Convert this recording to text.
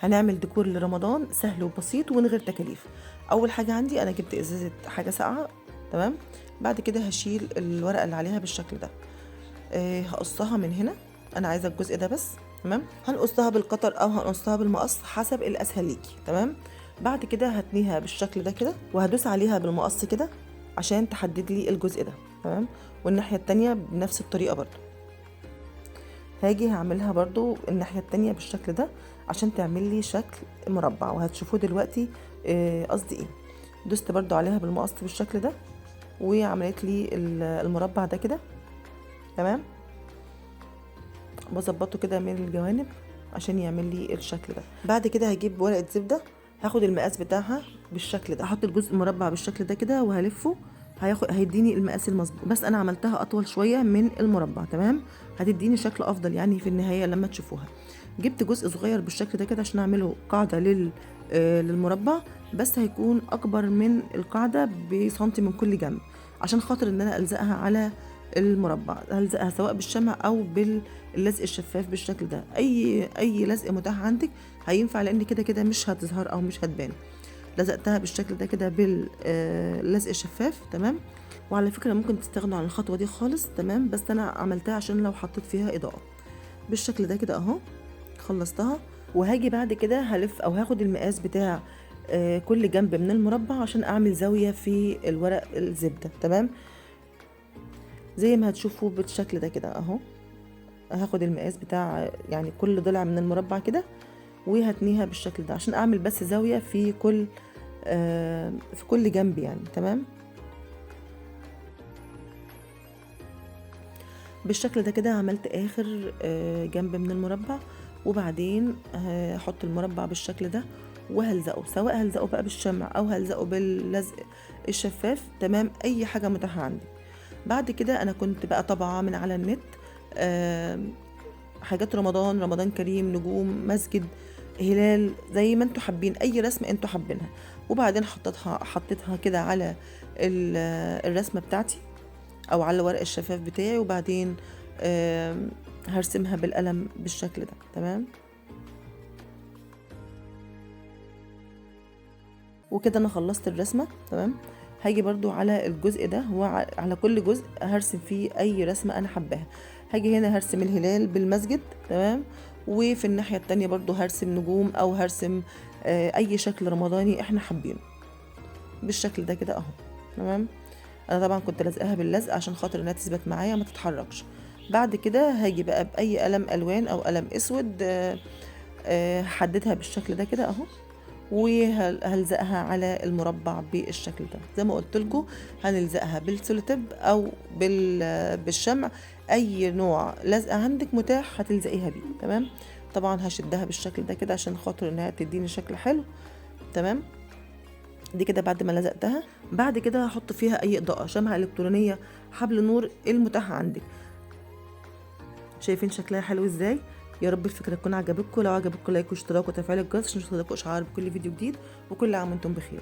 هنعمل ديكور لرمضان سهل وبسيط ومن غير تكاليف. اول حاجه عندي انا جبت ازازه حاجه ساقعه، تمام. بعد كده هشيل الورقه اللي عليها بالشكل ده. هقصها من هنا، انا عايزه الجزء ده بس، تمام. هنقصها بالقطر او هنقصها بالمقص حسب الاسهل ليكي، تمام. بعد كده هتنيها بالشكل ده كده، وهدوس عليها بالمقص كده عشان تحدد لي الجزء ده، تمام. والناحيه التانية بنفس الطريقه برضو هاجي هعملها برضو الناحيه التانية بالشكل ده عشان تعمل لي شكل مربع، وهتشوفوه دلوقتي قصدي ايه. دوست برضو عليها بالمقص بالشكل ده وعملت لي المربع ده كده، تمام. بظبطه كده من الجوانب عشان يعمل لي الشكل ده. بعد كده هجيب ورقه زبده، هاخد المقاس بتاعها بالشكل ده، احط الجزء المربع بالشكل ده كده وهلفه، هيديني المقاس المظبوط. بس انا عملتها اطول شويه من المربع، تمام. هتديني شكل افضل يعني في النهايه لما تشوفوها. جبت جزء صغير بالشكل ده كده عشان اعمله قاعده للمربع، بس هيكون اكبر من القاعده بسنتي من كل جنب، عشان خاطر ان انا الزقها على المربع. هلزقها سواء بالشمع او باللزق الشفاف بالشكل ده، اي لزق متاح عندك هينفع، لان كده كده مش هتظهر او مش هتبان. لزقتها بالشكل ده كده باللزق الشفاف، تمام. وعلى فكره ممكن تستغنوا عن الخطوه دي خالص، تمام، بس انا عملتها عشان لو حطيت فيها اضاءه بالشكل ده كده اهو. خلصتها، وهاجي بعد كده هلف او هاخد المقاس بتاع كل جنب من المربع عشان اعمل زاويه في الورق الزبده، تمام. زي ما هتشوفوا بالشكل ده كده اهو. هاخد المقاس بتاع يعني كل ضلع من المربع كده وهتنيها بالشكل ده عشان اعمل بس زاوية في كل جنب يعني، تمام. بالشكل ده كده عملت اخر جنب من المربع، وبعدين هحط المربع بالشكل ده وهلزقه، سواء هلزقه بقى بالشمع او هلزقه باللزق الشفاف، تمام. اي حاجة متاحة عندي. بعد كده انا كنت بقى طبعا من على النت حاجات رمضان كريم، نجوم، مسجد، هلال، زي ما انتوا حابين، اي رسمه انتوا حابينها. وبعدين حطيتها كده على الرسمه بتاعتي او على ورق الشفاف بتاعي، وبعدين هرسمها بالقلم بالشكل ده، تمام. وكده انا خلصت الرسمه، تمام. هاجي برضو على الجزء ده، وعلى كل جزء هرسم فيه اي رسمه انا حباها. هاجي هنا هرسم الهلال بالمسجد، تمام. وفي الناحيه التانية برضو هرسم نجوم او هرسم اي شكل رمضاني احنا حابينه بالشكل ده كده اهو، تمام. انا طبعا كنت لازقاها باللزق عشان خاطر انها تثبت معايا ما تتحركش. بعد كده هاجي بقى باي قلم الوان او قلم اسود هحددها بالشكل ده كده اهو، وهلزقها على المربع بالشكل ده. زي ما قلت لكم هنلزقها بالسولوتيب او بالشمع، اي نوع لزقه عندك متاح هتلزقيها بيه، تمام. طبعا هشدها بالشكل ده كده عشان خاطر انها تديني شكل حلو، تمام. دي كده بعد ما لزقتها. بعد كده هحط فيها اي اضاءه، شمعة الكترونيه، حبل نور، المتاح عندك. شايفين شكلها حلو ازاي؟ يا رب الفكره تكون عجبتكم. لو عجبتكم لايك واشتراك وتفعيل الجرس عشان يوصلكوا اشعار بكل فيديو جديد. وكل عام وانتم بخير.